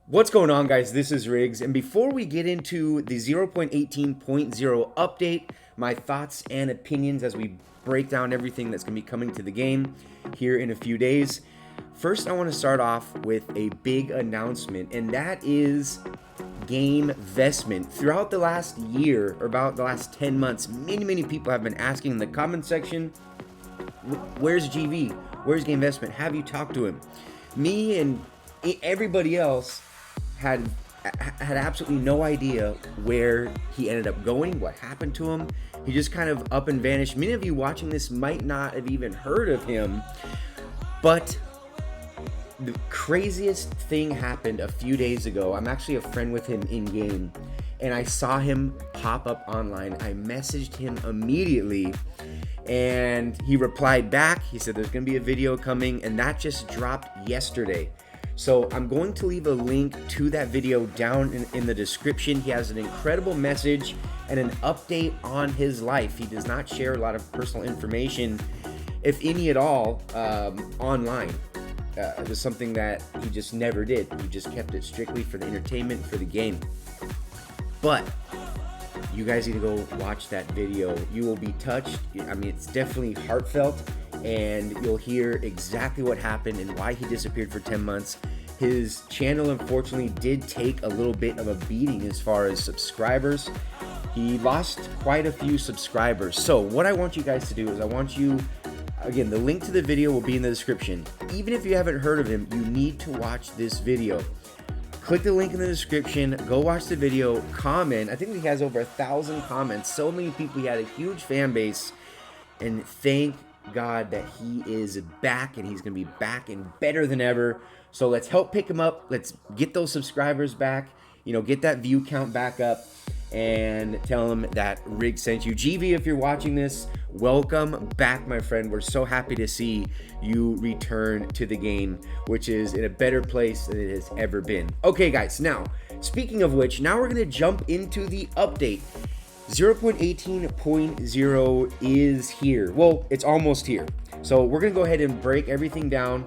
What's going on, guys? This is Riggs, and before we get into the 0.18.0 update, my thoughts and opinions as we break down everything that's going to be coming to the game here in a few days, first I want to start off with a big announcement, and that is GameVestment. Throughout the last year, or about the last 10 months, many people have been asking in the comment section, where's GV? Where's GameVestment? Have you talked to him? Me and everybody else had absolutely no idea where he ended up going, what happened to him. He just kind of up and vanished. Many of you watching this might not have even heard of him, but the craziest thing happened a few days ago. I'm actually a friend with him in game, and I saw him pop up online. I messaged him immediately, and he replied back. He said there's going to be a video coming, and that just dropped yesterday. So I'm going to leave a link to that video down in the description. He has an incredible message and an update on his life. He does not share a lot of personal information, if any at all, online. It was something that he just never did. He just kept it strictly for the entertainment, for the game. But you guys need to go watch that video. You will be touched. I mean, it's definitely heartfelt, and you'll hear exactly what happened and why he disappeared for 10 months. His channel, unfortunately, did take a little bit of a beating as far as subscribers. He lost quite a few subscribers. So what I want you guys to do is again, the link to the video will be in the description. Even if you haven't heard of him, you need to watch this video. Click the link in the description, go watch the video, comment. I think he has over 1,000 comments. So many people. He had a huge fan base, and thank God that he is back, and he's going to be back and better than ever. So let's help pick him up. Let's get those subscribers back, get that view count back up, and tell him that Rig sent you. GV, if you're watching this, welcome back, my friend. We're so happy to see you return to the game, which is in a better place than it has ever been. Okay, guys, now, speaking of which, now we're going to jump into the update. 0.18.0 is here. Well, it's almost here. So we're going to go ahead and break everything down.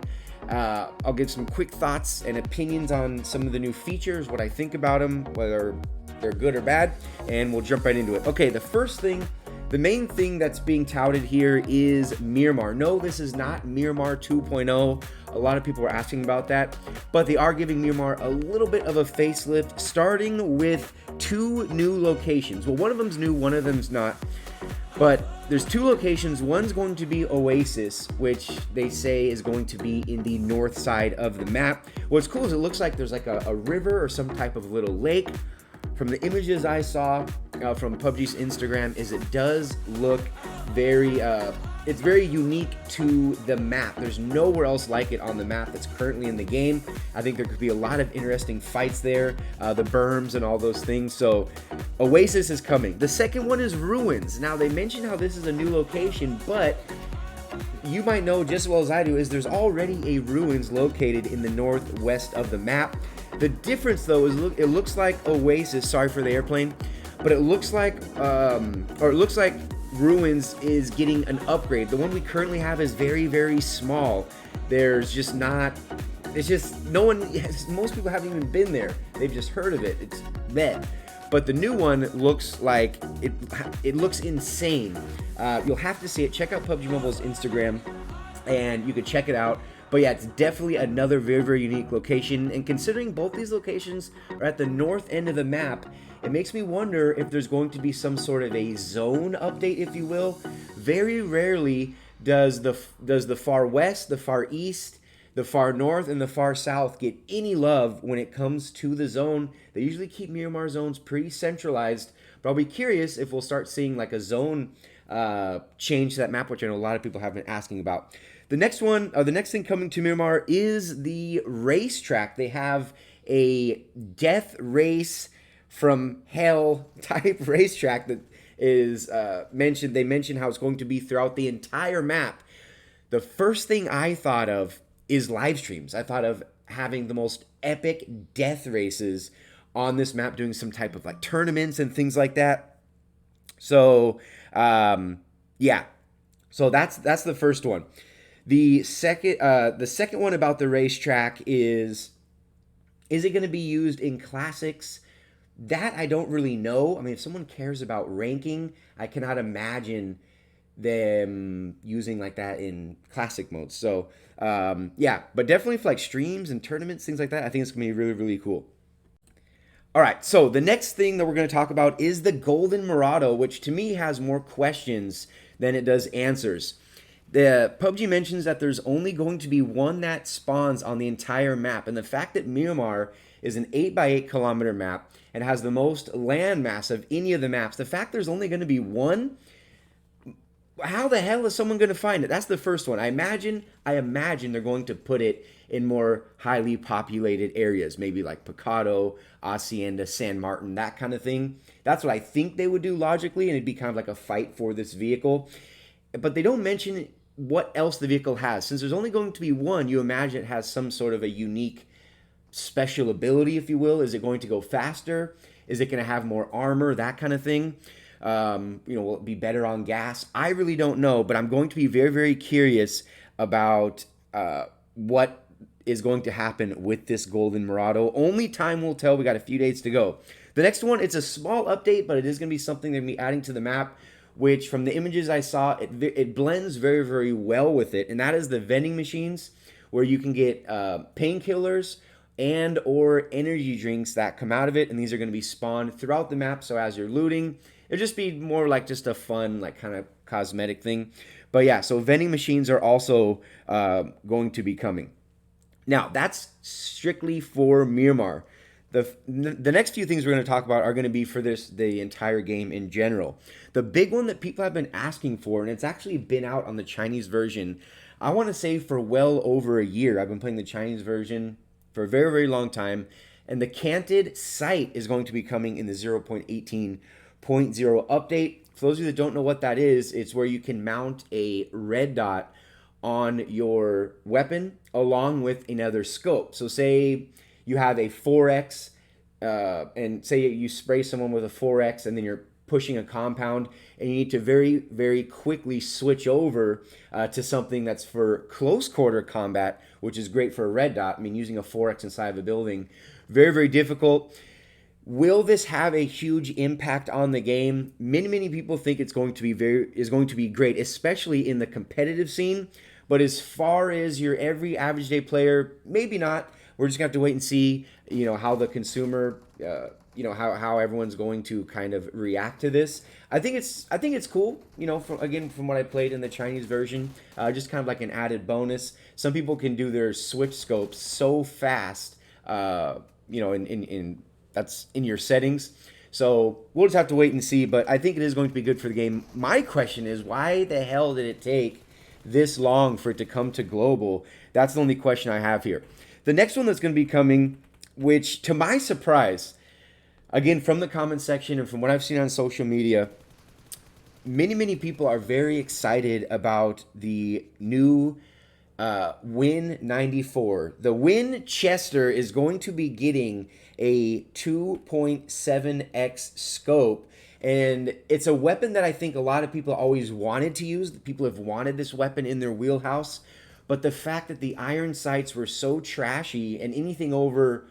I'll give some quick thoughts and opinions on some of the new features, what I think about them, whether they're good or bad, and we'll jump right into it. Okay, the main thing that's being touted here is Miramar. No, this is not Miramar 2.0. A lot of people are asking about that, but they are giving Miramar a little bit of a facelift, starting with 2 new locations. Well, one of them's new, one of them's not, but there's 2 locations. One's going to be Oasis, which they say is going to be in the north side of the map. What's cool is it looks like there's like a river or some type of little lake. From the images I saw from PUBG's Instagram, it does look it's very unique to the map. There's nowhere else like it on the map that's currently in the game. I think there could be a lot of interesting fights there, the berms and all those things. So Oasis is coming. The second one is Ruins. Now, they mentioned how this is a new location, but you might know just as well as I do is there's already a Ruins located in the northwest of the map. The difference, though, is it looks like Oasis. Sorry for the airplane, but it looks like Ruins is getting an upgrade. The one we currently have is very small. There's just not. It's just no one. Most people haven't even been there. They've just heard of it. It's red. But the new one looks like it looks insane. You'll have to see it. Check out PUBG Mobile's Instagram, and you can check it out. But yeah, it's definitely another very unique location. And considering both these locations are at the north end of the map, it makes me wonder if there's going to be some sort of a zone update, if you will. Very rarely does the far west, the far east, the far north, and the far south get any love when it comes to the zone. They usually keep Miramar zones pretty centralized. But I'll be curious if we'll start seeing like a zone change to that map, which I know a lot of people have been asking about. The next thing coming to Miramar is the racetrack. They have a death race from hell type racetrack that is mentioned. They mentioned how it's going to be throughout the entire map. The first thing I thought of is live streams. I thought of having the most epic death races on this map, doing some type of like tournaments and things like that. So, yeah. So that's the first one. The second one about the racetrack is Is it going to be used in classics? That I don't really know. I mean, if someone cares about ranking, I cannot imagine them using like that in classic modes. So yeah, but definitely for like streams and tournaments, things like that, I think it's gonna be really, really cool. All right, so the next thing that we're going to talk about is the Golden Murado, which to me has more questions than it does answers. The PUBG mentions that there's only going to be one that spawns on the entire map, and the fact that Miramar is an 8 by 8 kilometer map and has the most land mass of any of the maps, the fact there's only going to be one, how the hell is someone going to find it? That's the first one. I imagine they're going to put it in more highly populated areas, maybe like Picado, Hacienda, San Martin, that kind of thing. That's what I think they would do logically, and it'd be kind of like a fight for this vehicle. But they don't mention what else the vehicle has. Since there's only going to be one, you imagine it has some sort of a unique special ability, if you will. Is it going to go faster? Is it going to have more armor? That kind of thing. Will it be better on gas? I really don't know, but I'm going to be very, very curious about what is going to happen with this Golden Murado. Only time will tell. We got a few days to go. The next one, it's a small update, but it is going to be something they're going to be adding to the map, which from the images I saw, it blends very, very well with it, and that is the vending machines where you can get painkillers and or energy drinks that come out of it, and these are going to be spawned throughout the map, so as you're looting, it'll just be more like just a fun, like kind of cosmetic thing. But yeah, so vending machines are also going to be coming. Now, that's strictly for Miramar. The next few things we're going to talk about are going to be for the entire game in general. The big one that people have been asking for, and it's actually been out on the Chinese version, I want to say for well over a year. I've been playing the Chinese version for a very, very long time, and the canted sight is going to be coming in the 0.18.0 update. For those of you that don't know what that is, it's where you can mount a red dot on your weapon along with another scope. So say you have a 4x and say you spray someone with a 4x and then you're pushing a compound and you need to very, very quickly switch over to something that's for close quarter combat, which is great for a red dot. I mean, using a 4x inside of a building, very, very difficult. Will this have a huge impact on the game? Many people think it's going to be great, especially in the competitive scene. But as far as your every average day player, maybe not. We're just gonna have to wait and see, how the consumer, how everyone's going to kind of react to this. I think it's cool. From what I played in the Chinese version, just kind of like an added bonus. Some people can do their switch scopes so fast, in that's in your settings. So we'll just have to wait and see, but I think it is going to be good for the game. My question is, why the hell did it take this long for it to come to global? That's the only question I have here. The next one that's going to be coming, which to my surprise, again, from the comment section and from what I've seen on social media, many people are very excited about the new Win 94. The Winchester is going to be getting a 2.7x scope, and it's a weapon that I think a lot of people always wanted to use. People have wanted this weapon in their wheelhouse, but the fact that the iron sights were so trashy, and anything over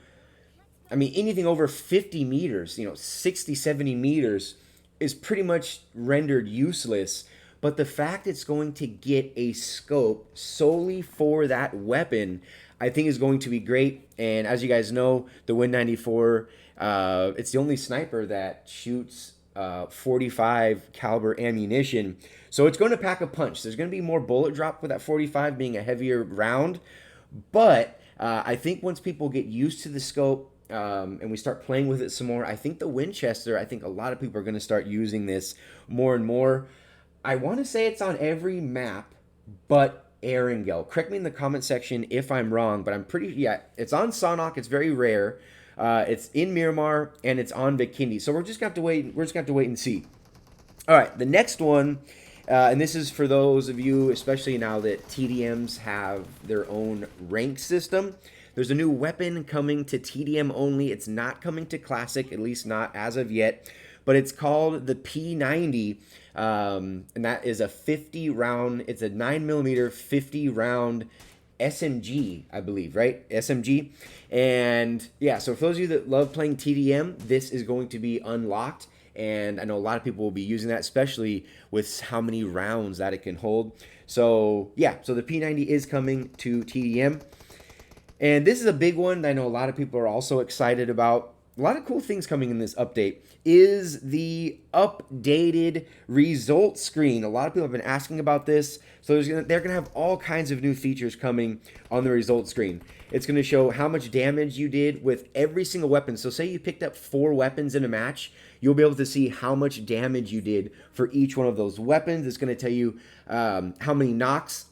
50 meters, 60, 70 meters is pretty much rendered useless. But the fact it's going to get a scope solely for that weapon, I think is going to be great. And as you guys know, the Win 94, it's the only sniper that shoots 45 caliber ammunition. So it's going to pack a punch. There's going to be more bullet drop with that 45 being a heavier round. But I think once people get used to the scope, and we start playing with it some more, I think the Winchester, I think a lot of people are going to start using this more and more. I want to say it's on every map but Erangel. Correct me in the comment section if I'm wrong, but it's on Sanhok. It's very rare. It's in Miramar and it's on Vikindi. So we're just gonna have to wait. We're just gonna have to wait and see. All right, the next one, and this is for those of you, especially now that TDMs have their own rank system. There's a new weapon coming to TDM only. It's not coming to Classic, at least not as of yet. But it's called the P90, and that is a 50 round. It's a 9mm 50 round SMG, I believe, right? SMG. And yeah, so for those of you that love playing TDM, this is going to be unlocked. And I know a lot of people will be using that, especially with how many rounds that it can hold. So yeah, so the P90 is coming to TDM. And this is a big one that I know a lot of people are also excited about. A lot of cool things coming in this update is the updated results screen. A lot of people have been asking about this. So they're going to have all kinds of new features coming on the results screen. It's going to show how much damage you did with every single weapon. So say you picked up 4 weapons in a match, you'll be able to see how much damage you did for each one of those weapons. It's going to tell you how many knocks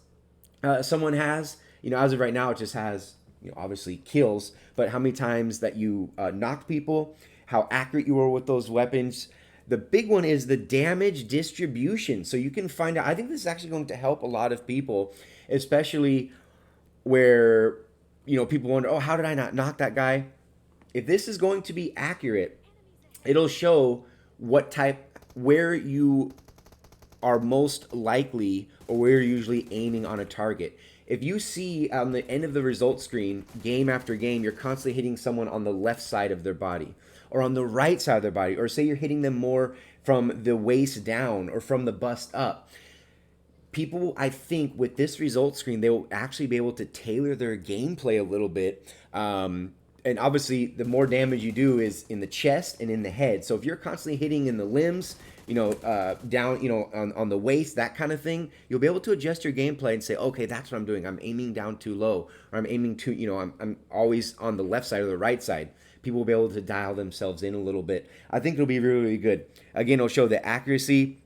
someone has. You know, as of right now, it just has, you know, obviously kills, but how many times that you knocked people, how accurate you were with those weapons. The big one is the damage distribution. So you can find out, I think this is actually going to help a lot of people, especially where, you know, people wonder, oh, how did I not knock that guy? If this is going to be accurate, it'll show what type, where you are most likely or where you're usually aiming on a target. If you see on the end of the results screen, game after game, you're constantly hitting someone on the left side of their body or on the right side of their body, or say you're hitting them more from the waist down or from the bust up, people, I think, with this results screen, they will actually be able to tailor their gameplay a little bit. And obviously, the more damage you do is in the chest and in the head. So if you're constantly hitting in the limbs, you know, down, you know, on the waist, that kind of thing, you'll be able to adjust your gameplay and say, okay, that's what I'm doing. I'm aiming down too low, or I'm aiming too, you know, I'm always on the left side or the right side. People will be able to dial themselves in a little bit. I think it'll be really, really good. Again, it'll show the accuracy.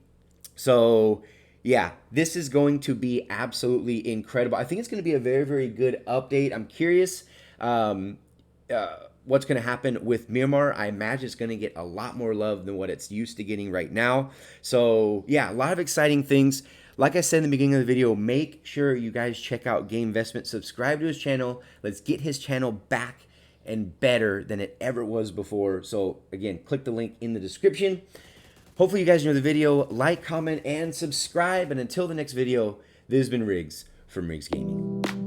So yeah, this is going to be absolutely incredible. I think it's going to be a very, very good update. I'm curious what's going to happen with Miramar. I imagine it's going to get a lot more love than what it's used to getting right now. So yeah, a lot of exciting things. Like I said in the beginning of the video, make sure you guys check out Game Investment. Subscribe to his channel. Let's get his channel back and better than it ever was before. So again, click the link in the description. Hopefully you guys enjoyed the video. Like, comment, and subscribe. And until the next video, this has been Riggs from Riggs Gaming.